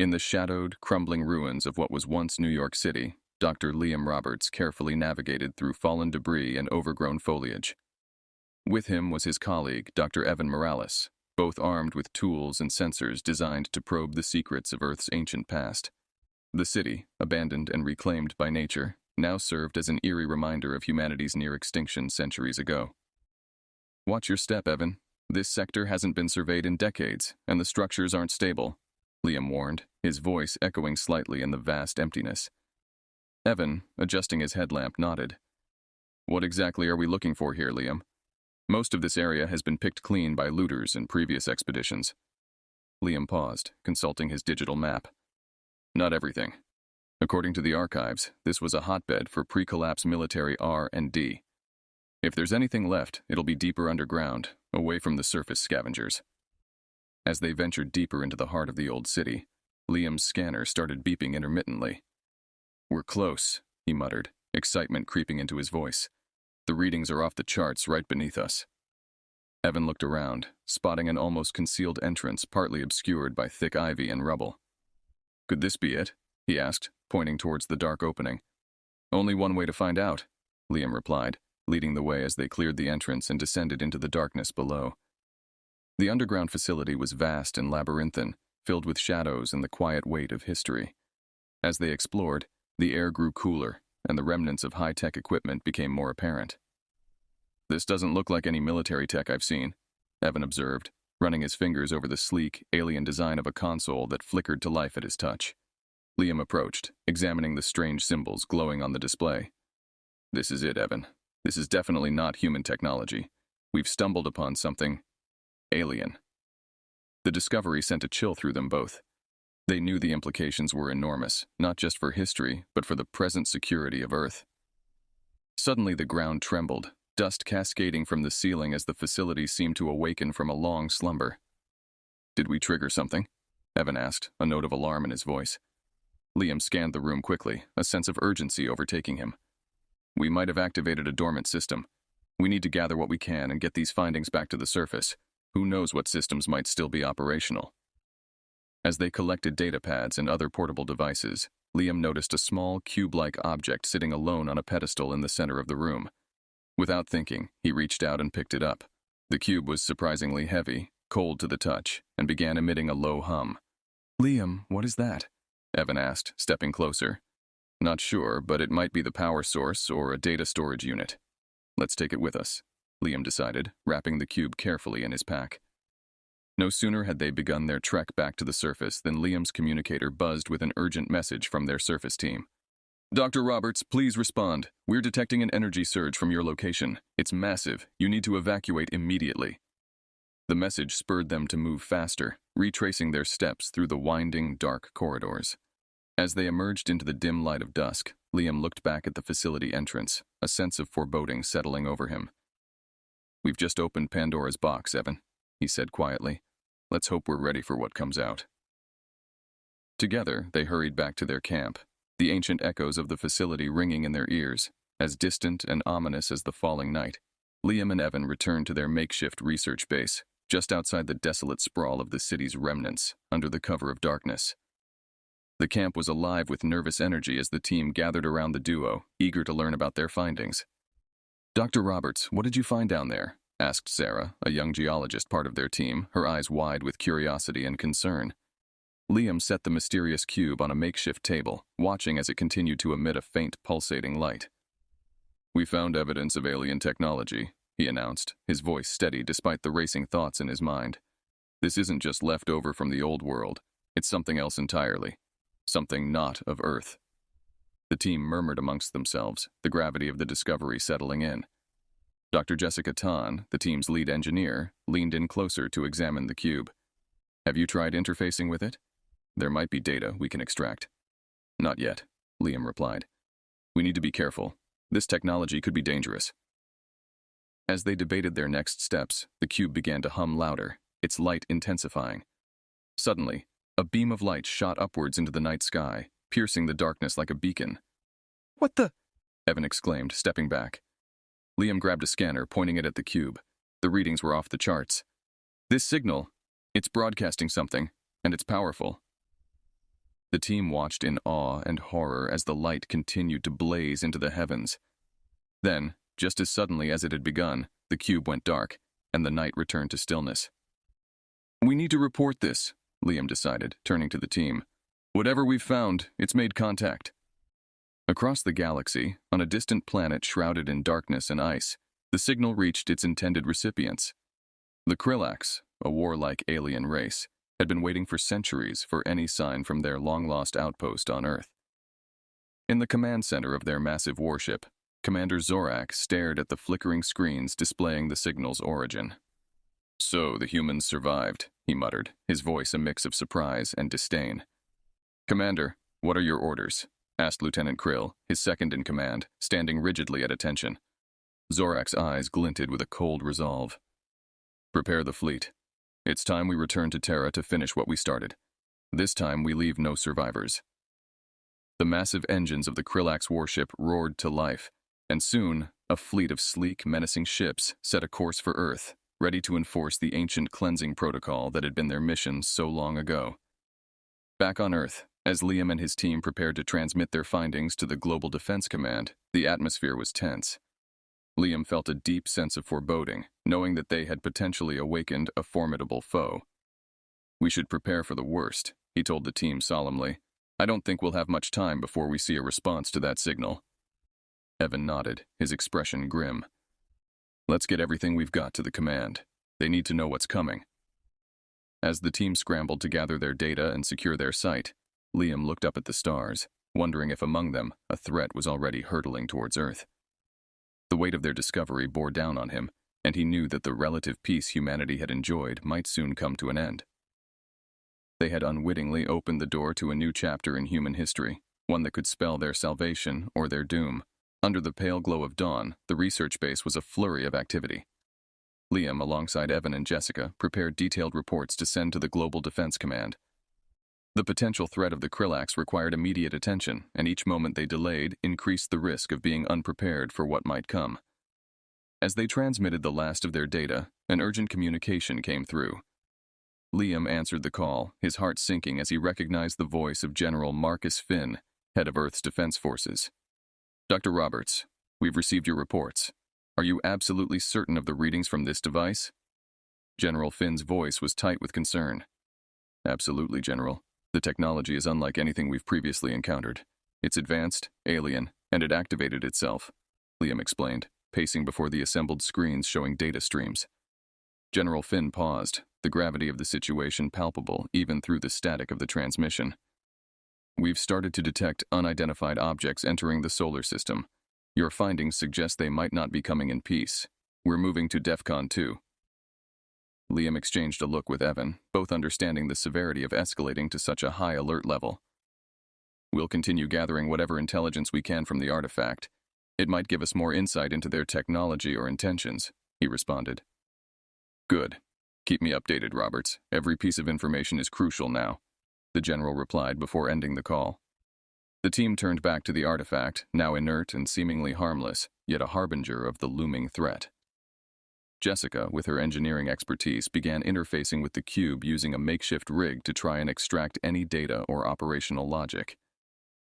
In the shadowed, crumbling ruins of what was once New York City, Dr. Liam Roberts carefully navigated through fallen debris and overgrown foliage. With him was his colleague, Dr. Evan Morales, both armed with tools and sensors designed to probe the secrets of Earth's ancient past. The city, abandoned and reclaimed by nature, now served as an eerie reminder of humanity's near extinction centuries ago. "Watch your step, Evan. This sector hasn't been surveyed in decades, and the structures aren't stable," Liam warned, his voice echoing slightly in the vast emptiness. Evan, adjusting his headlamp, nodded. "What exactly are we looking for here, Liam? Most of this area has been picked clean by looters in previous expeditions." Liam paused, consulting his digital map. "Not everything. According to the archives, this was a hotbed for pre-collapse military R&D. If there's anything left, it'll be deeper underground, away from the surface scavengers." As they ventured deeper into the heart of the old city, Liam's scanner started beeping intermittently. "We're close," he muttered, excitement creeping into his voice. "The readings are off the charts right beneath us." Evan looked around, spotting an almost concealed entrance partly obscured by thick ivy and rubble. "Could this be it?" he asked, pointing towards the dark opening. "Only one way to find out," Liam replied, leading the way as they cleared the entrance and descended into the darkness below. The underground facility was vast and labyrinthine, filled with shadows and the quiet weight of history. As they explored, the air grew cooler, and the remnants of high-tech equipment became more apparent. "This doesn't look like any military tech I've seen," Evan observed, running his fingers over the sleek, alien design of a console that flickered to life at his touch. Liam approached, examining the strange symbols glowing on the display. "This is it, Evan. This is definitely not human technology. We've stumbled upon something alien." The discovery sent a chill through them both. They knew the implications were enormous, not just for history, but for the present security of Earth. Suddenly the ground trembled, dust cascading from the ceiling as the facility seemed to awaken from a long slumber. "Did we trigger something?" Evan asked, a note of alarm in his voice. Liam scanned the room quickly, a sense of urgency overtaking him. "We might have activated a dormant system. We need to gather what we can and get these findings back to the surface. Who knows what systems might still be operational?" As they collected data pads and other portable devices, Liam noticed a small, cube-like object sitting alone on a pedestal in the center of the room. Without thinking, he reached out and picked it up. The cube was surprisingly heavy, cold to the touch, and began emitting a low hum. "Liam, what is that?" Evan asked, stepping closer. "Not sure, but it might be the power source or a data storage unit. Let's take it with us," Liam decided, wrapping the cube carefully in his pack. No sooner had they begun their trek back to the surface than Liam's communicator buzzed with an urgent message from their surface team. "Dr. Roberts, please respond. We're detecting an energy surge from your location. It's massive. You need to evacuate immediately." The message spurred them to move faster, retracing their steps through the winding, dark corridors. As they emerged into the dim light of dusk, Liam looked back at the facility entrance, a sense of foreboding settling over him. "We've just opened Pandora's box, Evan," he said quietly. "Let's hope we're ready for what comes out." Together, they hurried back to their camp, the ancient echoes of the facility ringing in their ears, as distant and ominous as the falling night. Liam and Evan returned to their makeshift research base, just outside the desolate sprawl of the city's remnants, under the cover of darkness. The camp was alive with nervous energy as the team gathered around the duo, eager to learn about their findings. "Dr. Roberts, what did you find down there?" asked Sarah, a young geologist part of their team, her eyes wide with curiosity and concern. Liam set the mysterious cube on a makeshift table, watching as it continued to emit a faint, pulsating light. "We found evidence of alien technology," he announced, his voice steady despite the racing thoughts in his mind. "This isn't just left over from the old world. It's something else entirely. Something not of Earth." The team murmured amongst themselves, the gravity of the discovery settling in. Dr. Jessica Tan, the team's lead engineer, leaned in closer to examine the cube. "Have you tried interfacing with it? There might be data we can extract." "Not yet," Liam replied. "We need to be careful. This technology could be dangerous." As they debated their next steps, the cube began to hum louder, its light intensifying. Suddenly, a beam of light shot upwards into the night sky, piercing the darkness like a beacon. "What the?" Evan exclaimed, stepping back. Liam grabbed a scanner, pointing it at the cube. The readings were off the charts. "This signal, it's broadcasting something, and it's powerful." The team watched in awe and horror as the light continued to blaze into the heavens. Then, just as suddenly as it had begun, the cube went dark, and the night returned to stillness. "We need to report this," Liam decided, turning to the team. "Whatever we've found, it's made contact." Across the galaxy, on a distant planet shrouded in darkness and ice, the signal reached its intended recipients. The Krillax, a warlike alien race, had been waiting for centuries for any sign from their long-lost outpost on Earth. In the command center of their massive warship, Commander Zorak stared at the flickering screens displaying the signal's origin. "So the humans survived," he muttered, his voice a mix of surprise and disdain. "Commander, what are your orders?" asked Lieutenant Krill, his second-in-command, standing rigidly at attention. Zorak's eyes glinted with a cold resolve. "Prepare the fleet. It's time we return to Terra to finish what we started. This time we leave no survivors." The massive engines of the Krillax warship roared to life, and soon a fleet of sleek, menacing ships set a course for Earth, ready to enforce the ancient cleansing protocol that had been their mission so long ago. Back on Earth, as Liam and his team prepared to transmit their findings to the Global Defense Command, the atmosphere was tense. Liam felt a deep sense of foreboding, knowing that they had potentially awakened a formidable foe. "We should prepare for the worst," he told the team solemnly. "I don't think we'll have much time before we see a response to that signal." Evan nodded, his expression grim. "Let's get everything we've got to the command. They need to know what's coming." As the team scrambled to gather their data and secure their site, Liam looked up at the stars, wondering if among them a threat was already hurtling towards Earth. The weight of their discovery bore down on him, and he knew that the relative peace humanity had enjoyed might soon come to an end. They had unwittingly opened the door to a new chapter in human history, one that could spell their salvation or their doom. Under the pale glow of dawn, the research base was a flurry of activity. Liam, alongside Evan and Jessica, prepared detailed reports to send to the Global Defense Command. The potential threat of the Krillax required immediate attention, and each moment they delayed increased the risk of being unprepared for what might come. As they transmitted the last of their data, an urgent communication came through. Liam answered the call, his heart sinking as he recognized the voice of General Marcus Finn, head of Earth's Defense Forces. "Dr. Roberts, we've received your reports. Are you absolutely certain of the readings from this device?" General Finn's voice was tight with concern. "Absolutely, General. The technology is unlike anything we've previously encountered. It's advanced, alien, and it activated itself," Liam explained, pacing before the assembled screens showing data streams. General Finn paused, the gravity of the situation palpable even through the static of the transmission. "We've started to detect unidentified objects entering the solar system. Your findings suggest they might not be coming in peace. We're moving to DEFCON 2. Liam exchanged a look with Evan, both understanding the severity of escalating to such a high alert level. "We'll continue gathering whatever intelligence we can from the artifact. It might give us more insight into their technology or intentions," he responded. "Good. Keep me updated, Roberts. Every piece of information is crucial now," the general replied before ending the call. The team turned back to the artifact, now inert and seemingly harmless, yet a harbinger of the looming threat. Jessica, with her engineering expertise, began interfacing with the cube using a makeshift rig to try and extract any data or operational logic.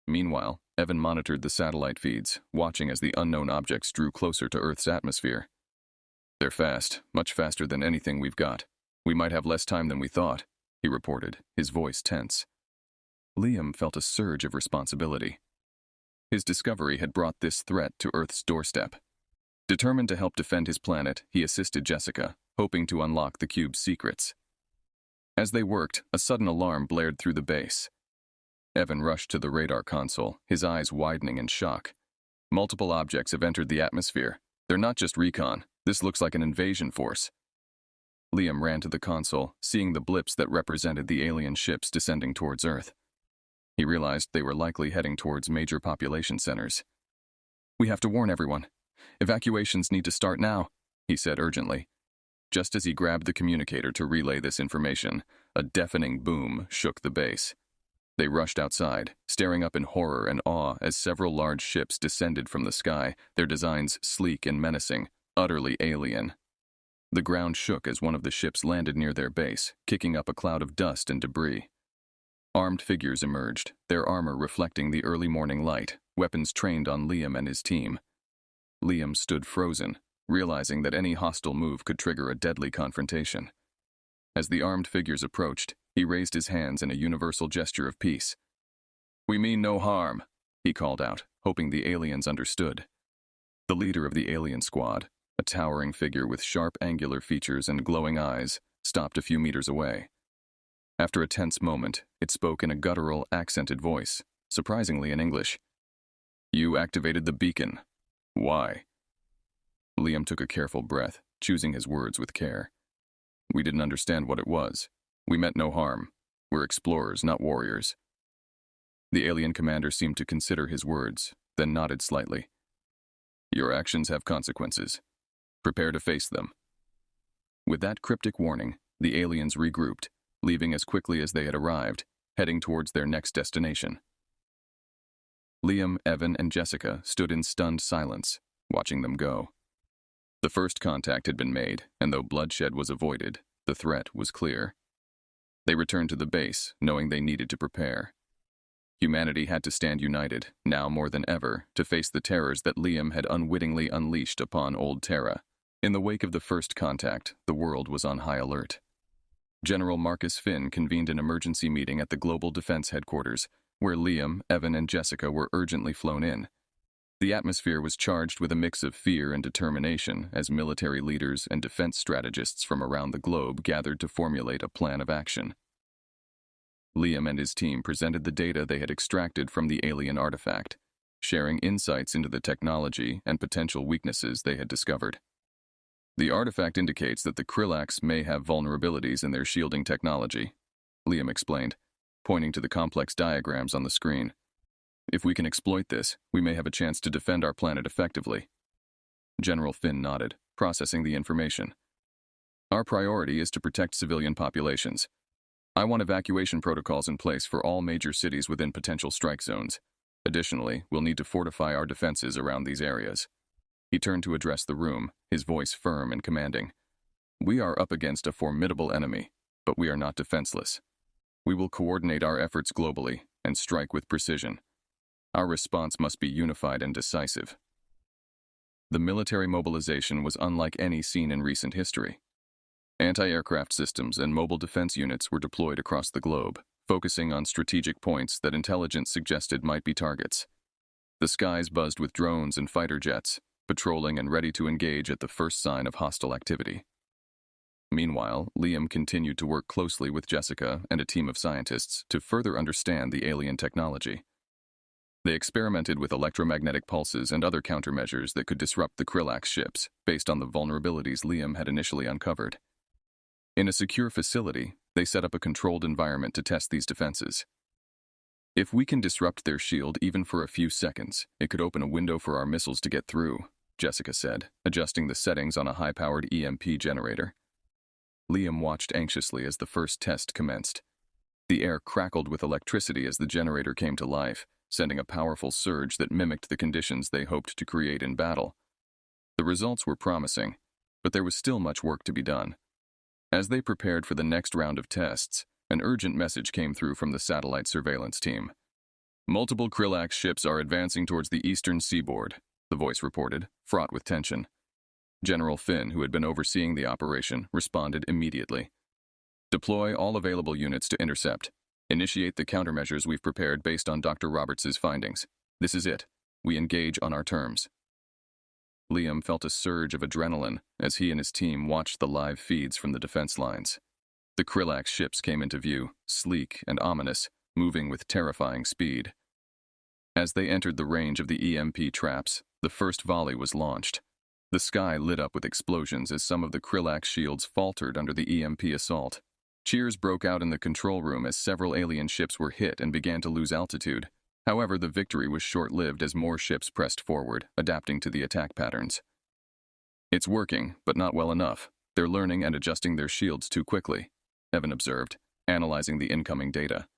Meanwhile, Evan monitored the satellite feeds, watching as the unknown objects drew closer to Earth's atmosphere. "They're fast, much faster than anything we've got. We might have less time than we thought," he reported, his voice tense. Liam felt a surge of responsibility. His discovery had brought this threat to Earth's doorstep. Determined to help defend his planet, he assisted Jessica, hoping to unlock the cube's secrets. As they worked, a sudden alarm blared through the base. Evan rushed to the radar console, his eyes widening in shock. "Multiple objects have entered the atmosphere. They're not just recon. This looks like an invasion force." Liam ran to the console, seeing the blips that represented the alien ships descending towards Earth. He realized they were likely heading towards major population centers. "We have to warn everyone. Evacuations need to start now," he said urgently. Just as he grabbed the communicator to relay this information, a deafening boom shook the base. They rushed outside, staring up in horror and awe as several large ships descended from the sky, their designs sleek and menacing, utterly alien. The ground shook as one of the ships landed near their base, kicking up a cloud of dust and debris. Armed figures emerged, their armor reflecting the early morning light, weapons trained on Liam and his team. Liam stood frozen, realizing that any hostile move could trigger a deadly confrontation. As the armed figures approached, he raised his hands in a universal gesture of peace. "We mean no harm," he called out, hoping the aliens understood. The leader of the alien squad, a towering figure with sharp angular features and glowing eyes, stopped a few meters away. After a tense moment, it spoke in a guttural, accented voice, surprisingly in English. "You activated the beacon. Why?" Liam took a careful breath, choosing his words with care. "We didn't understand what it was. We meant no harm. We're explorers, not warriors." The alien commander seemed to consider his words, then nodded slightly. "Your actions have consequences. Prepare to face them." With that cryptic warning, the aliens regrouped, leaving as quickly as they had arrived, heading towards their next destination. Liam, Evan, and Jessica stood in stunned silence, watching them go. The first contact had been made, and though bloodshed was avoided, the threat was clear. They returned to the base, knowing they needed to prepare. Humanity had to stand united, now more than ever, to face the terrors that Liam had unwittingly unleashed upon old Terra. In the wake of the first contact, the world was on high alert. General Marcus Finn convened an emergency meeting at the Global Defense Headquarters, where Liam, Evan, and Jessica were urgently flown in. The atmosphere was charged with a mix of fear and determination as military leaders and defense strategists from around the globe gathered to formulate a plan of action. Liam and his team presented the data they had extracted from the alien artifact, sharing insights into the technology and potential weaknesses they had discovered. "The artifact indicates that the Krillax may have vulnerabilities in their shielding technology," Liam explained, pointing to the complex diagrams on the screen. "If we can exploit this, we may have a chance to defend our planet effectively." General Finn nodded, processing the information. "Our priority is to protect civilian populations. I want evacuation protocols in place for all major cities within potential strike zones. Additionally, we'll need to fortify our defenses around these areas." He turned to address the room, his voice firm and commanding. "We are up against a formidable enemy, but we are not defenseless. We will coordinate our efforts globally and strike with precision. Our response must be unified and decisive." The military mobilization was unlike any seen in recent history. Anti-aircraft systems and mobile defense units were deployed across the globe, focusing on strategic points that intelligence suggested might be targets. The skies buzzed with drones and fighter jets, patrolling and ready to engage at the first sign of hostile activity. Meanwhile, Liam continued to work closely with Jessica and a team of scientists to further understand the alien technology. They experimented with electromagnetic pulses and other countermeasures that could disrupt the Krillax ships, based on the vulnerabilities Liam had initially uncovered. In a secure facility, they set up a controlled environment to test these defenses. "If we can disrupt their shield even for a few seconds, it could open a window for our missiles to get through," Jessica said, adjusting the settings on a high-powered EMP generator. Liam watched anxiously as the first test commenced. The air crackled with electricity as the generator came to life, sending a powerful surge that mimicked the conditions they hoped to create in battle. The results were promising, but there was still much work to be done. As they prepared for the next round of tests, an urgent message came through from the satellite surveillance team. "Multiple Krillax ships are advancing towards the eastern seaboard," the voice reported, fraught with tension. General Finn, who had been overseeing the operation, responded immediately. "Deploy all available units to intercept. Initiate the countermeasures we've prepared based on Dr. Roberts' findings. This is it. We engage on our terms." Liam felt a surge of adrenaline as he and his team watched the live feeds from the defense lines. The Krillax ships came into view, sleek and ominous, moving with terrifying speed. As they entered the range of the EMP traps, the first volley was launched. The sky lit up with explosions as some of the Krillax shields faltered under the EMP assault. Cheers broke out in the control room as several alien ships were hit and began to lose altitude. However, the victory was short-lived as more ships pressed forward, adapting to the attack patterns. "It's working, but not well enough. They're learning and adjusting their shields too quickly," Evan observed, analyzing the incoming data.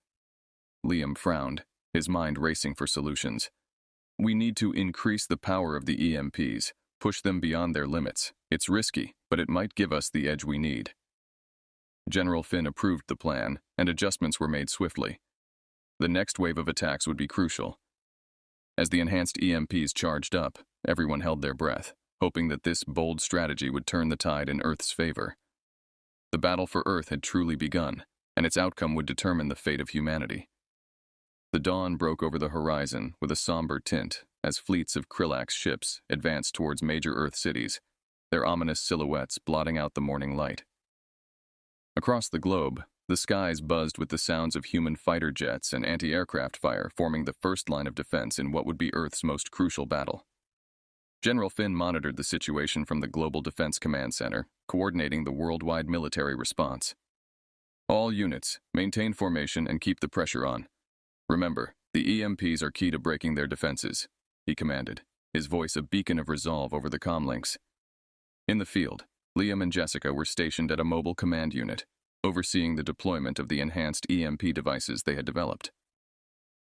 Liam frowned, his mind racing for solutions. "We need to increase the power of the EMPs, push them beyond their limits. It's risky, but it might give us the edge we need." General Finn approved the plan, and adjustments were made swiftly. The next wave of attacks would be crucial. As the enhanced EMPs charged up, everyone held their breath, hoping that this bold strategy would turn the tide in Earth's favor. The battle for Earth had truly begun, and its outcome would determine the fate of humanity. The dawn broke over the horizon with a somber tint as fleets of Krillax ships advanced towards major Earth cities, their ominous silhouettes blotting out the morning light. Across the globe, the skies buzzed with the sounds of human fighter jets and anti-aircraft fire forming the first line of defense in what would be Earth's most crucial battle. General Finn monitored the situation from the Global Defense Command Center, coordinating the worldwide military response. All units, maintain formation and keep the pressure on. Remember, the EMPs are key to breaking their defenses, he commanded, his voice a beacon of resolve over the comlinks. In the field, Liam and Jessica were stationed at a mobile command unit, overseeing the deployment of the enhanced EMP devices they had developed.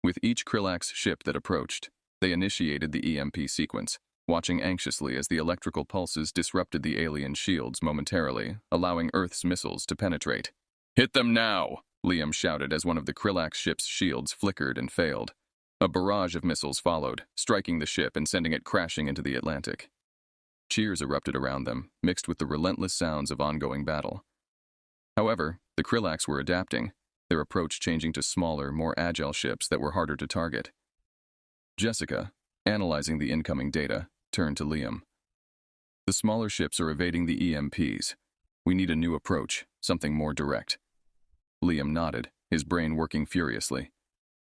With each Krillax ship that approached, they initiated the EMP sequence, watching anxiously as the electrical pulses disrupted the alien shields momentarily, allowing Earth's missiles to penetrate. "Hit them now!" Liam shouted as one of the Krillax ship's shields flickered and failed. A barrage of missiles followed, striking the ship and sending it crashing into the Atlantic. Cheers erupted around them, mixed with the relentless sounds of ongoing battle. However, the Krillax were adapting, their approach changing to smaller, more agile ships that were harder to target. Jessica, analyzing the incoming data, turned to Liam. "The smaller ships are evading the EMPs. We need a new approach, something more direct." Liam nodded, his brain working furiously.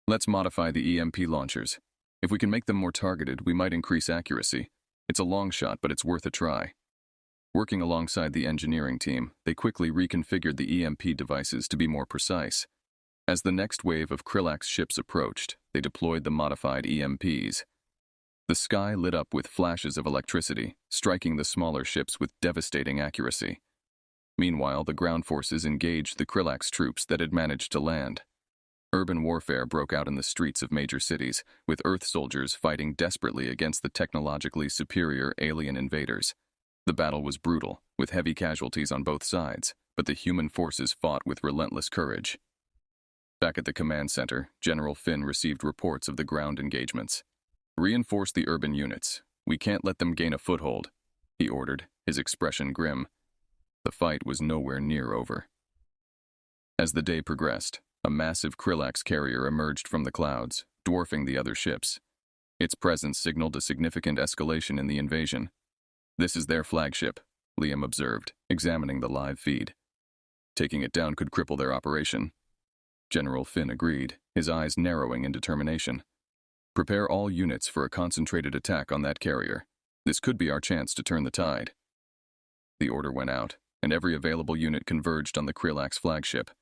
"Let's modify the EMP launchers. If we can make them more targeted, we might increase accuracy. It's a long shot, but it's worth a try." Working alongside the engineering team, they quickly reconfigured the EMP devices to be more precise. As the next wave of Krillax ships approached, they deployed the modified EMPs. The sky lit up with flashes of electricity, striking the smaller ships with devastating accuracy. Meanwhile, the ground forces engaged the Krillax troops that had managed to land. Urban warfare broke out in the streets of major cities, with Earth soldiers fighting desperately against the technologically superior alien invaders. The battle was brutal, with heavy casualties on both sides, but the human forces fought with relentless courage. Back at the command center, General Finn received reports of the ground engagements. "Reinforce the urban units. We can't let them gain a foothold," he ordered, his expression grim. The fight was nowhere near over. As the day progressed, a massive Krillax carrier emerged from the clouds, dwarfing the other ships. Its presence signaled a significant escalation in the invasion. "This is their flagship," Liam observed, examining the live feed. "Taking it down could cripple their operation." General Finn agreed, his eyes narrowing in determination. "Prepare all units for a concentrated attack on that carrier. This could be our chance to turn the tide." The order went out, and every available unit converged on the Krillax flagship.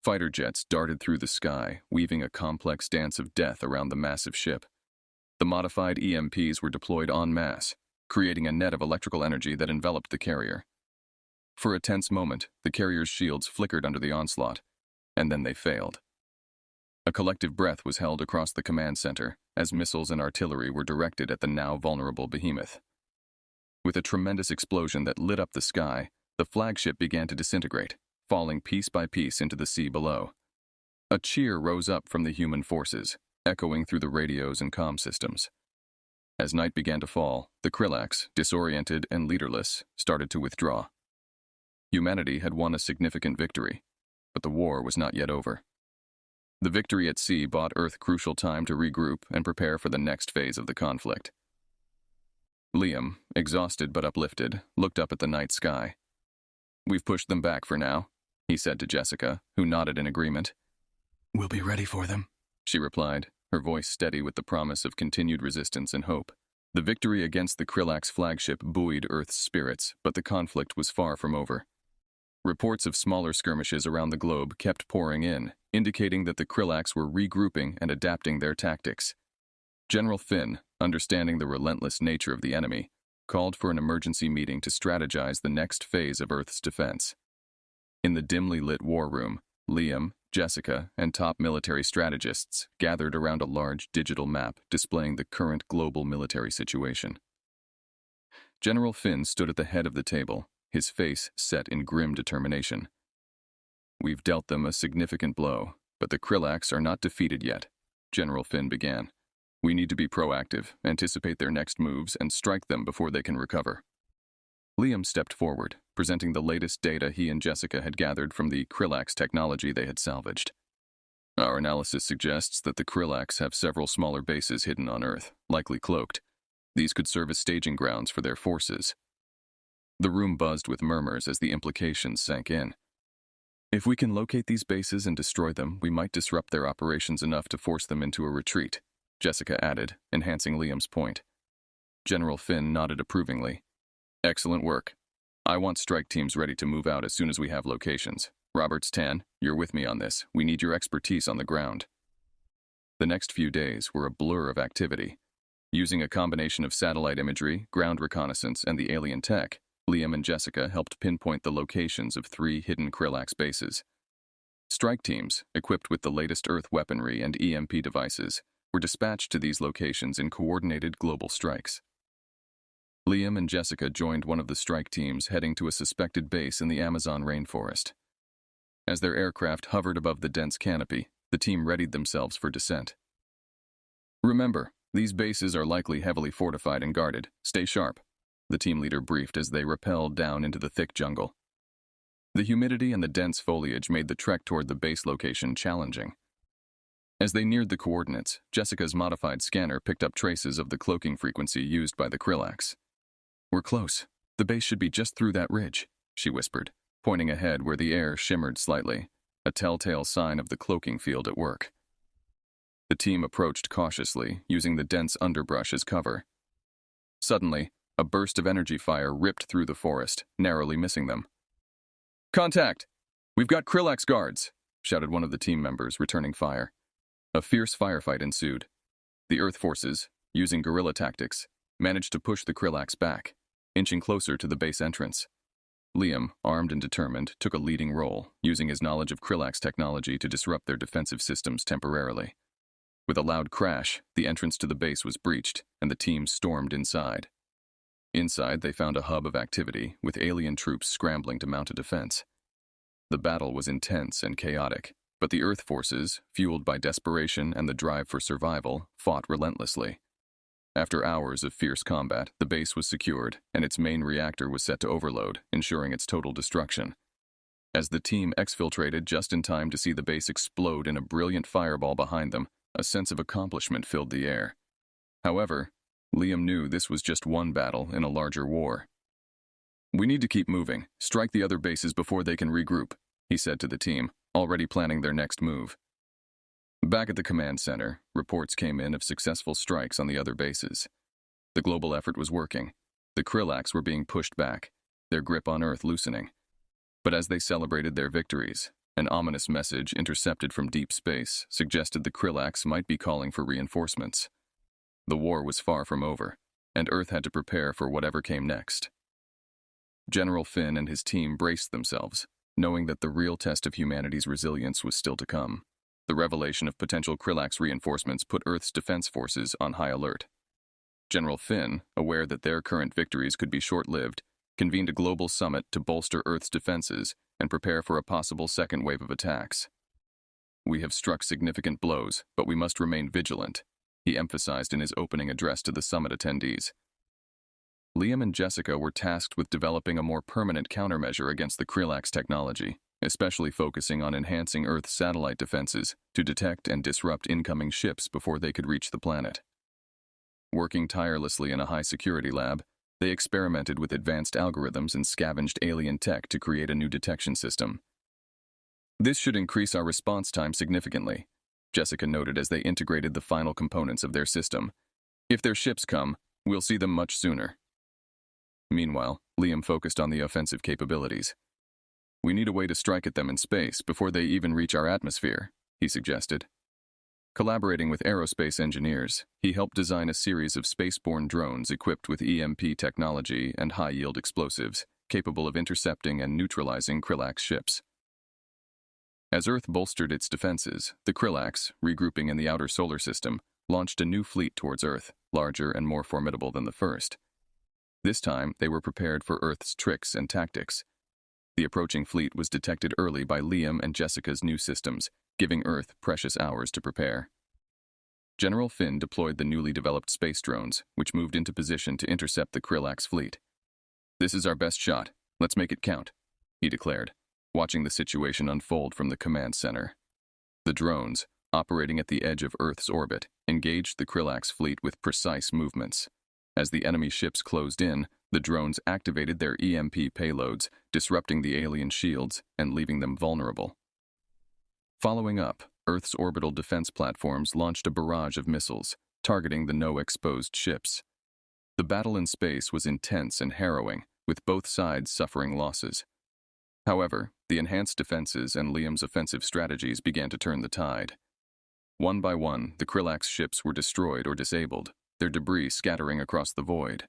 Fighter jets darted through the sky, weaving a complex dance of death around the massive ship. The modified EMPs were deployed en masse, creating a net of electrical energy that enveloped the carrier. For a tense moment, the carrier's shields flickered under the onslaught, and then they failed. A collective breath was held across the command center as missiles and artillery were directed at the now vulnerable behemoth. With a tremendous explosion that lit up the sky, the flagship began to disintegrate, falling piece by piece into the sea below. A cheer rose up from the human forces, echoing through the radios and comm systems. As night began to fall, the Krillax, disoriented and leaderless, started to withdraw. Humanity had won a significant victory, but the war was not yet over. The victory at sea bought Earth crucial time to regroup and prepare for the next phase of the conflict. Liam, exhausted but uplifted, looked up at the night sky. "We've pushed them back for now," he said to Jessica, who nodded in agreement. "We'll be ready for them," she replied, her voice steady with the promise of continued resistance and hope. The victory against the Krillax flagship buoyed Earth's spirits, but the conflict was far from over. Reports of smaller skirmishes around the globe kept pouring in, indicating that the Krillax were regrouping and adapting their tactics. General Finn, understanding the relentless nature of the enemy, called for an emergency meeting to strategize the next phase of Earth's defense. In the dimly lit war room, Liam, Jessica, and top military strategists gathered around a large digital map displaying the current global military situation. General Finn stood at the head of the table, his face set in grim determination. "We've dealt them a significant blow, But the Krillax are not defeated yet, General Finn began. We need to be proactive, anticipate their next moves, and strike them before they can recover. Liam stepped forward, presenting the latest data he and Jessica had gathered from the Krillax technology they had salvaged. Our analysis suggests that the Krillax have several smaller bases hidden on Earth, likely cloaked. These could serve as staging grounds for their forces. The room buzzed with murmurs as the implications sank in. If we can locate these bases and destroy them, we might disrupt their operations enough to force them into a retreat, Jessica added, enhancing Liam's point. General Finn nodded approvingly. Excellent work. I want strike teams ready to move out as soon as we have locations. Roberts, Tan, you're with me on this. We need your expertise on the ground. The next few days were a blur of activity. Using a combination of satellite imagery, ground reconnaissance, and the alien tech, Liam and Jessica helped pinpoint the locations of 3 hidden Krillax bases. Strike teams, equipped with the latest Earth weaponry and EMP devices, were dispatched to these locations in coordinated global strikes. Liam and Jessica joined one of the strike teams heading to a suspected base in the Amazon rainforest. As their aircraft hovered above the dense canopy, the team readied themselves for descent. Remember, these bases are likely heavily fortified and guarded. Stay sharp, the team leader briefed as they rappelled down into the thick jungle. The humidity and the dense foliage made the trek toward the base location challenging. As they neared the coordinates, Jessica's modified scanner picked up traces of the cloaking frequency used by the Krillax. We're close. The base should be just through that ridge, she whispered, pointing ahead where the air shimmered slightly, a telltale sign of the cloaking field at work. The team approached cautiously, using the dense underbrush as cover. Suddenly, a burst of energy fire ripped through the forest, narrowly missing them. Contact! We've got Krillax guards, shouted one of the team members, returning fire. A fierce firefight ensued. The Earth forces, using guerrilla tactics, managed to push the Krillax back, inching closer to the base entrance. Liam, armed and determined, took a leading role, using his knowledge of Krillax technology to disrupt their defensive systems temporarily. With a loud crash, the entrance to the base was breached, and the team stormed inside. Inside, they found a hub of activity, with alien troops scrambling to mount a defense. The battle was intense and chaotic, but the Earth forces, fueled by desperation and the drive for survival, fought relentlessly. After hours of fierce combat, the base was secured, and its main reactor was set to overload, ensuring its total destruction. As the team exfiltrated just in time to see the base explode in a brilliant fireball behind them, a sense of accomplishment filled the air. However, Liam knew this was just one battle in a larger war. We need to keep moving, strike the other bases before they can regroup, he said to the team, already planning their next move. Back at the command center, reports came in of successful strikes on the other bases. The global effort was working. The Krillax were being pushed back, their grip on Earth loosening. But as they celebrated their victories, an ominous message intercepted from deep space suggested the Krillax might be calling for reinforcements. The war was far from over, and Earth had to prepare for whatever came next. General Finn and his team braced themselves, knowing that the real test of humanity's resilience was still to come. The revelation of potential Krillax reinforcements put Earth's defense forces on high alert. General Finn, aware that their current victories could be short-lived, convened a global summit to bolster Earth's defenses and prepare for a possible second wave of attacks. We have struck significant blows, but we must remain vigilant, he emphasized in his opening address to the summit attendees. Liam and Jessica were tasked with developing a more permanent countermeasure against the Krillax technology, especially focusing on enhancing Earth's satellite defenses to detect and disrupt incoming ships before they could reach the planet. Working tirelessly in a high-security lab, they experimented with advanced algorithms and scavenged alien tech to create a new detection system. This should increase our response time significantly, Jessica noted as they integrated the final components of their system. If their ships come, we'll see them much sooner. Meanwhile, Liam focused on the offensive capabilities. We need a way to strike at them in space before they even reach our atmosphere, he suggested. Collaborating with aerospace engineers, he helped design a series of spaceborne drones equipped with EMP technology and high-yield explosives, capable of intercepting and neutralizing Krillax ships. As Earth bolstered its defenses, the Krillax, regrouping in the outer solar system, launched a new fleet towards Earth, larger and more formidable than the first. This time, they were prepared for Earth's tricks and tactics. The approaching fleet was detected early by Liam and Jessica's new systems, giving Earth precious hours to prepare. General Finn deployed the newly developed space drones, which moved into position to intercept the Krillax fleet. "This is our best shot. Let's make it count," he declared, watching the situation unfold from the command center. The drones, operating at the edge of Earth's orbit, engaged the Krillax fleet with precise movements. As the enemy ships closed in, the drones activated their EMP payloads, disrupting the alien shields and leaving them vulnerable. Following up, Earth's orbital defense platforms launched a barrage of missiles, targeting the no-exposed ships. The battle in space was intense and harrowing, with both sides suffering losses. However, the enhanced defenses and Liam's offensive strategies began to turn the tide. One by one, the Krillax ships were destroyed or disabled, their debris scattering across the void.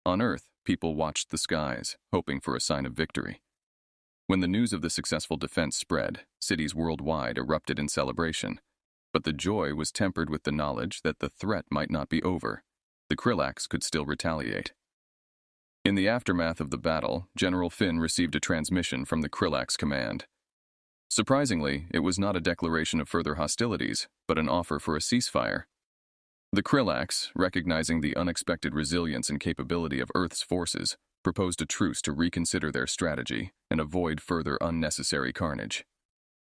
On Earth, people watched the skies, hoping for a sign of victory. When the news of the successful defense spread, cities worldwide erupted in celebration. But the joy was tempered with the knowledge that the threat might not be over. The Krillax could still retaliate. In the aftermath of the battle, General Finn received a transmission from the Krillax command. Surprisingly, it was not a declaration of further hostilities, but an offer for a ceasefire. The Krillax, recognizing the unexpected resilience and capability of Earth's forces, proposed a truce to reconsider their strategy and avoid further unnecessary carnage.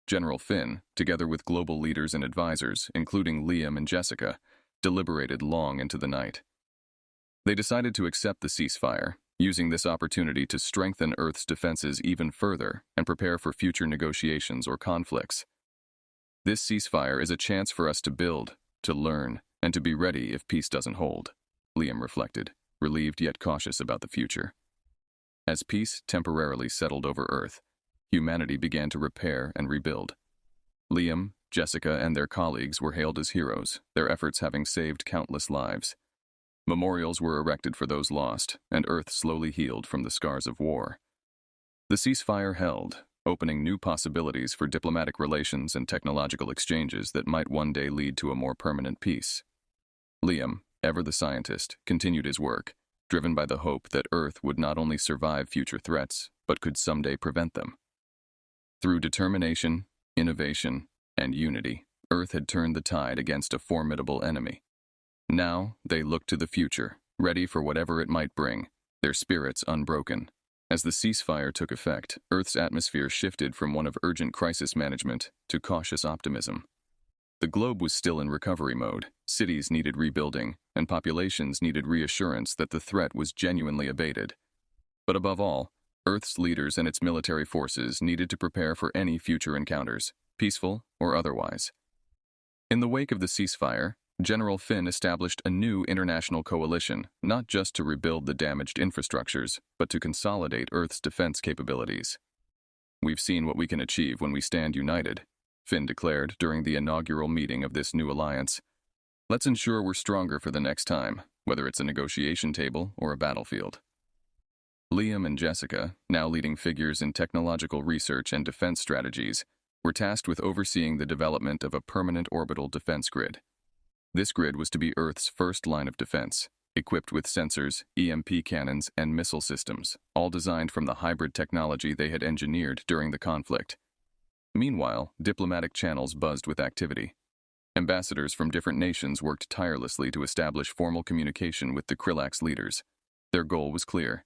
General Finn, together with global leaders and advisors, including Liam and Jessica, deliberated long into the night. They decided to accept the ceasefire, using this opportunity to strengthen Earth's defenses even further and prepare for future negotiations or conflicts. "This ceasefire is a chance for us to build, to learn, and to be ready if peace doesn't hold," Liam reflected, relieved yet cautious about the future. As peace temporarily settled over Earth, humanity began to repair and rebuild. Liam, Jessica, and their colleagues were hailed as heroes, their efforts having saved countless lives. Memorials were erected for those lost, and Earth slowly healed from the scars of war. The ceasefire held, opening new possibilities for diplomatic relations and technological exchanges that might one day lead to a more permanent peace. Liam, ever the scientist, continued his work, driven by the hope that Earth would not only survive future threats, but could someday prevent them. Through determination, innovation, and unity, Earth had turned the tide against a formidable enemy. Now, they looked to the future, ready for whatever it might bring, their spirits unbroken. As the ceasefire took effect, Earth's atmosphere shifted from one of urgent crisis management to cautious optimism. The globe was still in recovery mode, cities needed rebuilding, and populations needed reassurance that the threat was genuinely abated. But above all, Earth's leaders and its military forces needed to prepare for any future encounters, peaceful or otherwise. In the wake of the ceasefire, General Finn established a new international coalition, not just to rebuild the damaged infrastructures, but to consolidate Earth's defense capabilities. "We've seen what we can achieve when we stand united," Finn declared during the inaugural meeting of this new alliance. "Let's ensure we're stronger for the next time, whether it's a negotiation table or a battlefield." Liam and Jessica, now leading figures in technological research and defense strategies, were tasked with overseeing the development of a permanent orbital defense grid. This grid was to be Earth's first line of defense, equipped with sensors, EMP cannons, and missile systems, all designed from the hybrid technology they had engineered during the conflict. Meanwhile, diplomatic channels buzzed with activity. Ambassadors from different nations worked tirelessly to establish formal communication with the Krillax leaders. Their goal was clear: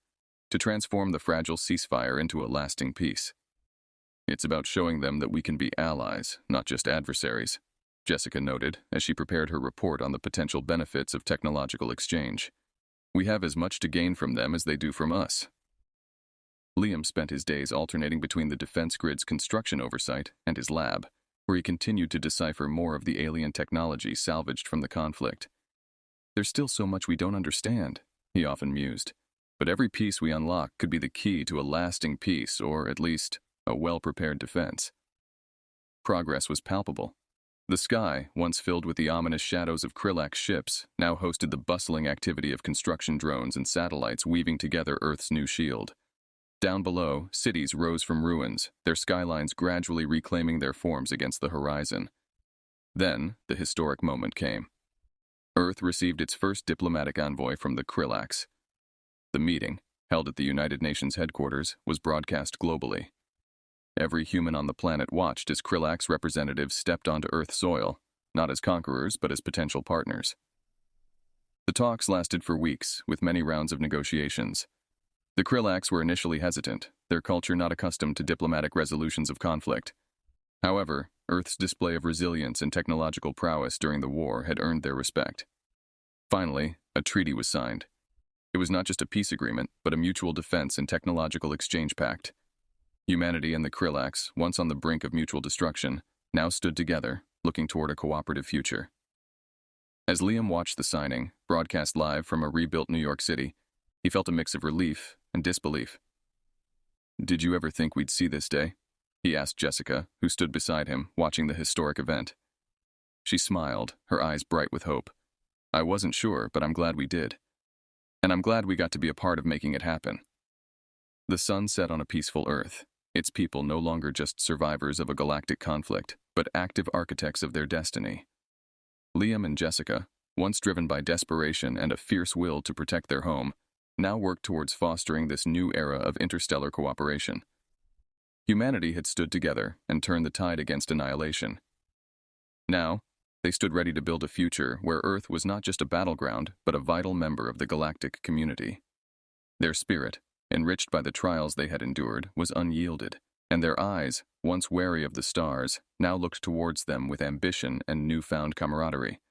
to transform the fragile ceasefire into a lasting peace. "It's about showing them that we can be allies, not just adversaries," Jessica noted as she prepared her report on the potential benefits of technological exchange. "We have as much to gain from them as they do from us." Liam spent his days alternating between the defense grid's construction oversight and his lab, where he continued to decipher more of the alien technology salvaged from the conflict. "There's still so much we don't understand," he often mused, "but every piece we unlock could be the key to a lasting peace, or at least a well-prepared defense." Progress was palpable. The sky, once filled with the ominous shadows of Krillax ships, now hosted the bustling activity of construction drones and satellites weaving together Earth's new shield. Down below, cities rose from ruins, their skylines gradually reclaiming their forms against the horizon. Then, the historic moment came. Earth received its first diplomatic envoy from the Krillax. The meeting, held at the United Nations headquarters, was broadcast globally. Every human on the planet watched as Krillax representatives stepped onto Earth soil, not as conquerors but as potential partners. The talks lasted for weeks, with many rounds of negotiations. The Krillax were initially hesitant, their culture not accustomed to diplomatic resolutions of conflict. However, Earth's display of resilience and technological prowess during the war had earned their respect. Finally, a treaty was signed. It was not just a peace agreement, but a mutual defense and technological exchange pact. Humanity and the Krillax, once on the brink of mutual destruction, now stood together, looking toward a cooperative future. As Liam watched the signing, broadcast live from a rebuilt New York City, he felt a mix of relief and disbelief. "Did you ever think we'd see this day?" he asked Jessica, who stood beside him, watching the historic event. She smiled, her eyes bright with hope. "I wasn't sure, but I'm glad we did. And I'm glad we got to be a part of making it happen." The sun set on a peaceful Earth, its people no longer just survivors of a galactic conflict, but active architects of their destiny. Liam and Jessica, once driven by desperation and a fierce will to protect their home, now worked towards fostering this new era of interstellar cooperation. Humanity had stood together and turned the tide against annihilation. Now, they stood ready to build a future where Earth was not just a battleground, but a vital member of the galactic community. Their spirit, enriched by the trials they had endured, was unyielded, and their eyes, once wary of the stars, now looked towards them with ambition and newfound camaraderie.